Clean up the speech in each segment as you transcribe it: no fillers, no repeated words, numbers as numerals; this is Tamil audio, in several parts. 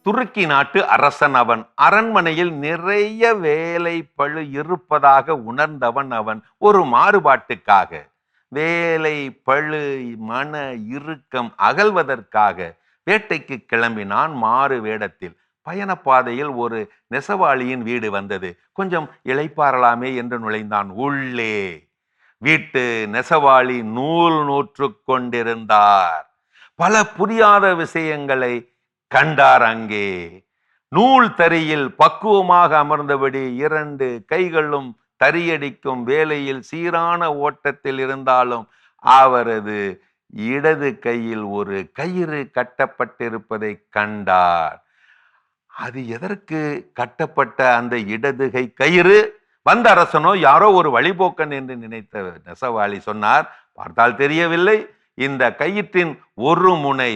துருக்கி நாட்டு அரசன் அவன். அரண்மனையில் நிறைய வேலை பளு இருப்பதாக உணர்ந்தவன் அவன். ஒரு மாறுபாட்டுக்காக, வேலை பளு மன இறுக்கம் அகல்வதற்காக வேட்டைக்கு கிளம்பினான் மாறு வேடத்தில். பயணப்பாதையில் ஒரு நெசவாளியின் வீடு வந்தது. கொஞ்சம் இளைப்பாறலாமே என்று நுழைந்தான் உள்ளே. வீட்டு நெசவாளி நூல் நூற்று கொண்டிருந்தார். பல புரியாத விஷயங்களை கண்டார் அங்கே. நூல் தறியில் பக்குவமாக அமர்ந்தபடி 2 கைகளும் தறியடிக்கும் வேலையில் சீரான ஓட்டத்தில் இருந்தாலும் அவரது இடது கையில் ஒரு கயிறு கட்டப்பட்டிருப்பதை கண்டார். அது எதற்கு கட்டப்பட்ட அந்த இடது கை கயிறு? வந்த அரசனோ யாரோ ஒரு வழிபோக்கன் என்று நினைத்த நெசவாளி சொன்னார், பார்த்தால் தெரியவில்லை, இந்த கயிற்றின் ஒரு முனை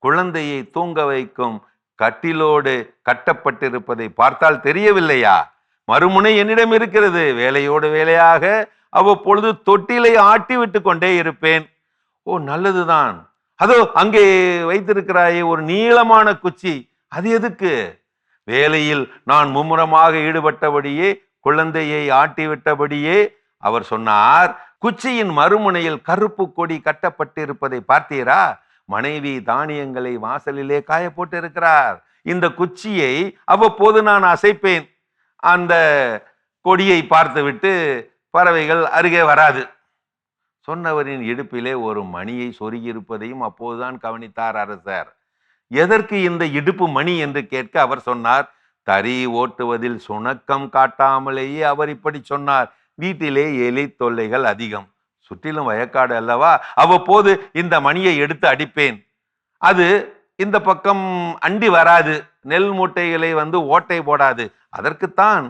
குழந்தையை தூங்க வைக்கும் கட்டிலோடு கட்டப்பட்டிருப்பதை பார்த்தால் தெரியவில்லையா? மறுமுனை என்னிடம் இருக்கிறது. வேலையோடு வேலையாக அவ்வப்பொழுது தொட்டிலை ஆட்டி விட்டு கொண்டே இருப்பேன். ஓ, நல்லதுதான். அதோ அங்கே வைத்திருக்கிறாயே ஒரு நீளமான குச்சி, அது எதுக்கு? வேலையில் நான் மும்முரமாக ஈடுபட்டபடியே, குழந்தையை ஆட்டிவிட்டபடியே அவர் சொன்னார். குச்சியின் மறுமுனையில் கருப்பு கொடி கட்டப்பட்டிருப்பதை பார்த்தீரா? மனைவி தானியங்களை வாசலிலே காய போட்டு இருக்கிறார். இந்த குச்சியை அவ்வப்போது நான் அசைப்பேன். அந்த கொடியை பார்த்துவிட்டு பறவைகள் அருகே வராது. சொன்னவரின் இடுப்பிலே ஒரு மணியை சொருகியிருப்பதையும் அப்போதுதான் கவனித்தார் அரசர். எதற்கு இந்த இடுப்பு மணி என்று கேட்க அவர் சொன்னார், தறி ஓட்டுவதில் சுணக்கம் காட்டாமலேயே அவர் இப்படி சொன்னார். வீட்டிலே எலி தொல்லைகள் அதிகம், சுற்றிலும் வயக்காடு அல்லவா, அவ்வப்போது இந்த மணியை எடுத்து அடிப்பேன். அது இந்த பக்கம் அண்டி வராது, நெல் மூட்டைகளை ஓட்டை போடாது. அதற்குத்தான்.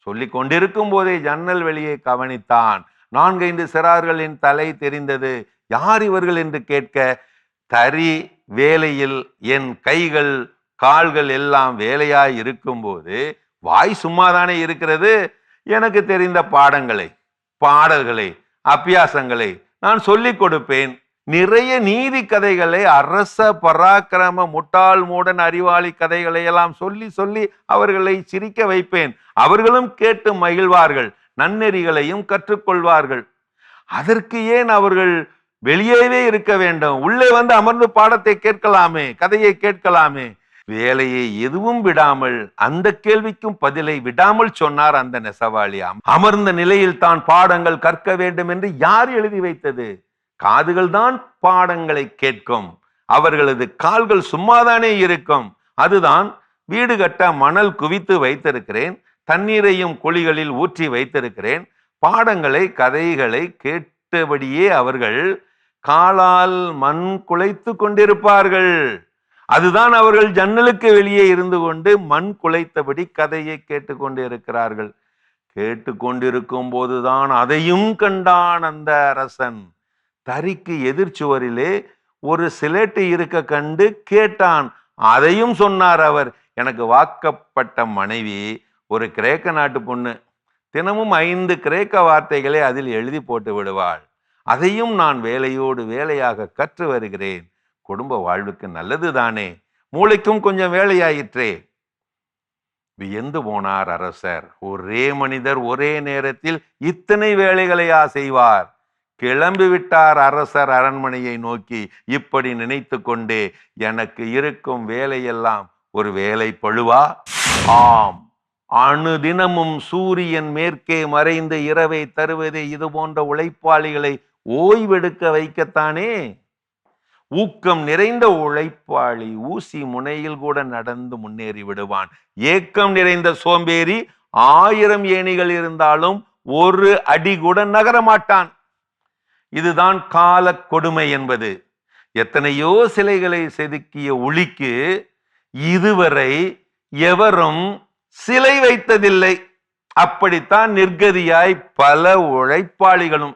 சொல்லி கொண்டிருக்கும் போதே ஜன்னல் வெளியே கவனித்தான். 4-5 சிறார்களின் தலை தெரிந்தது. யார் இவர்கள் என்று கேட்க, தறி வேலையில் என் கைகள் கால்கள் எல்லாம் வேலையாய் இருக்கும்போது வாய் சும்மாதானே இருக்கிறது. எனக்கு தெரிந்த பாடங்களை, பாடல்களை, அபியாசங்களை நான் சொல்லிக் கொடுப்பேன். நிறைய நீதி கதைகளை, அரச பராக்கிரம முட்டாள் மூடன் அறிவாளி கதைகளை எல்லாம் சொல்லி சொல்லி அவர்களை சிரிக்க வைப்பேன். அவர்களும் கேட்டு மகிழ்வார்கள், நன்னெறிகளையும் கற்றுக்கொள்வார்கள். அதற்கு ஏன் அவர்கள் வெளியேவே இருக்க வேண்டும்? உள்ளே அமர்ந்து பாடத்தை கேட்கலாமே, கதையை கேட்கலாமே. வேலையை எதுவும் விடாமல், அந்த கேள்விக்கும் பதிலை விடாமல் சொன்னார் அந்த நெசவாளி. அமர்ந்த நிலையில் தான் பாடங்கள் கற்க வேண்டும் என்று யார் எழுதி வைத்தது? காதுகள் தான் பாடங்களை கேட்கும், அவர்களது கால்கள் சும்மாதானே இருக்கும். அதுதான் வீடு கட்ட மணல் குவித்து வைத்திருக்கிறேன், தண்ணீரையும் குழிகளில் ஊற்றி வைத்திருக்கிறேன். பாடங்களை கதைகளை கேட்டபடியே அவர்கள் காலால் மண் குலைத்து கொண்டிருப்பார்கள். அதுதான் அவர்கள் ஜன்னலுக்கு வெளியே இருந்து கொண்டு மண் குலைத்தபடி கதையை கேட்டுக்கொண்டு இருக்கிறார்கள். கேட்டுக்கொண்டிருக்கும் போதுதான் அதையும் கண்டான் அந்த அரசன். தறிக்கு எதிர்ச்சுவரிலே ஒரு சிலேட்டு இருக்க கண்டு கேட்டான். அதையும் சொன்னார் அவர். எனக்கு வாக்கப்பட்ட மனைவி ஒரு கிரேக்க நாட்டு பொண்ணு. தினமும் 5 கிரேக்க வார்த்தைகளை அதில் எழுதி போட்டு விடுவாள். அதையும் நான் வேலையோடு வேலையாக கற்று வருகிறேன். குடும்ப வாழ்வுக்கு நல்லது தானே, மூளைக்கும் கொஞ்சம் வேலையாயிற்றே. வியந்து போனார் அரசர். ஒரே மனிதர் ஒரே நேரத்தில் இத்தனை வேலைகளையா செய்வார்? கிளம்பி விட்டார் அரசர் அரண்மனையை நோக்கி. இப்படி நினைத்து கொண்டே, எனக்கு இருக்கும் வேலையெல்லாம் ஒரு வேலை பழுவா? ஆம், அணுதினமும் சூரியன் மேற்கே மறைந்து இரவை தருவதே இது போன்ற உழைப்பாளிகளை ஓய்வெடுக்க வைக்கத்தானே. ஊக்கம் நிறைந்த உழைப்பாளி ஊசி முனையில் கூட நடந்து முன்னேறி விடுவான். ஏக்கம் நிறைந்த சோம்பேறி 1000 ஏணிகள் இருந்தாலும் ஒரு அடி கூட நகரமாட்டான். இதுதான் கால கொடுமை என்பது. எத்தனையோ சிலைகளை செதுக்கிய உளிக்கு இதுவரை எவரும் சிலை வைத்ததில்லை. அப்படித்தான் நிர்கதியாய் பல உழைப்பாளிகளும்.